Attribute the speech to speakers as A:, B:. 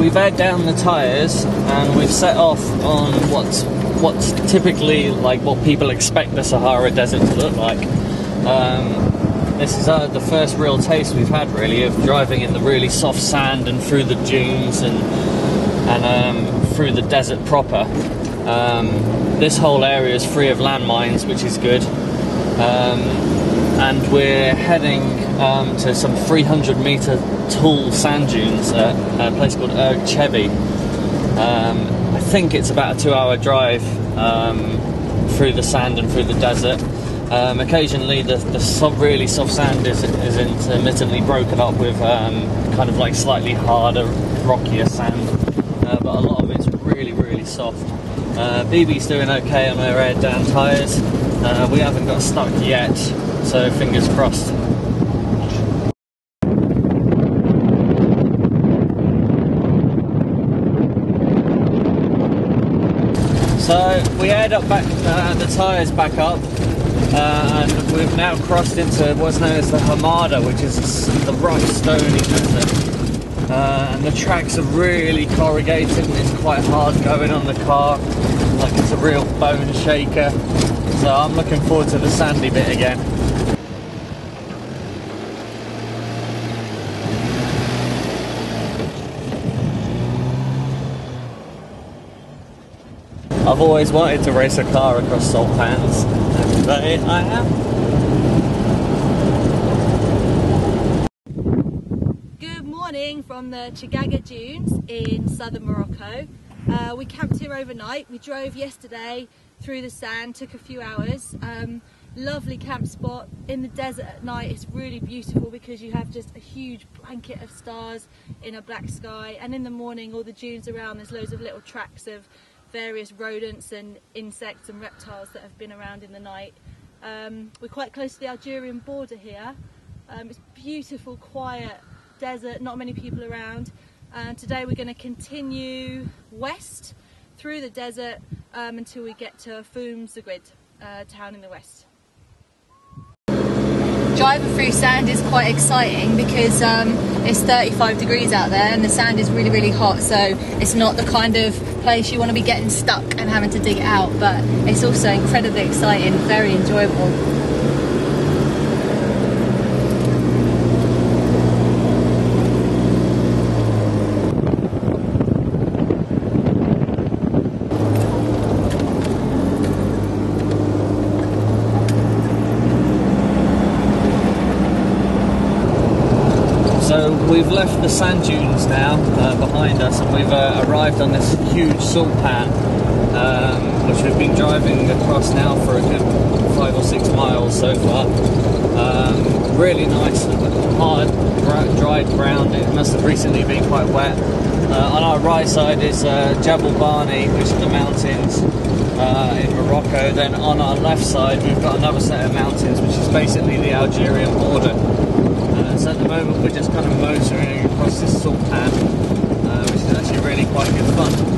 A: we've aired down the tyres and we've set off on what's typically like what people expect the Sahara Desert to look like. This is the first real taste we've had, really, of driving in the really soft sand and through the dunes and through the desert proper. This whole area is free of landmines, which is good. And we're heading to some 300-metre tall sand dunes at a place called Erg Chebbi. I think it's about a 2-hour drive through the sand and through the desert. Occasionally the really soft sand is intermittently broken up with kind of like slightly harder, rockier sand, but a lot of it's really, really soft. BB's doing okay on her aired down tyres. We haven't got stuck yet, so fingers crossed. So we aired up the tyres back up, and we've now crossed into what's known as the Hamada, which is the rough, stony desert. And the tracks are really corrugated and it's quite hard going on the car, like it's a real bone shaker. So I'm looking forward to the sandy bit again. I've always wanted to race a car across salt pans, and today I am.
B: Good morning from the Chegaga dunes in southern Morocco. We camped here overnight. We drove yesterday through the sand, took a few hours. Lovely camp spot in the desert at night. It's really beautiful because you have just a huge blanket of stars in a black sky, and in the morning all the dunes around, there's loads of little tracks of various rodents and insects and reptiles that have been around in the night. We're quite close to the Algerian border here. It's beautiful, quiet desert, not many people around. And today we're going to continue west through the desert until we get to Zagrid, town in the west. Driving through sand is quite exciting because it's 35 degrees out there and the sand is really, really hot, so it's not the kind of place you want to be getting stuck and having to dig it out, but it's also incredibly exciting, very enjoyable.
A: So we've left the sand dunes now behind us, and we've arrived on this huge salt pan, which we've been driving across now for a good 5 or 6 miles so far. Really nice, hard, dried ground. It must have recently been quite wet. On our right side is Jebel Barni, which are the mountains in Morocco. Then on our left side we've got another set of mountains, which is basically the Algerian border. So at the moment we're just kind of motoring across this salt pan, which is actually really quite good fun.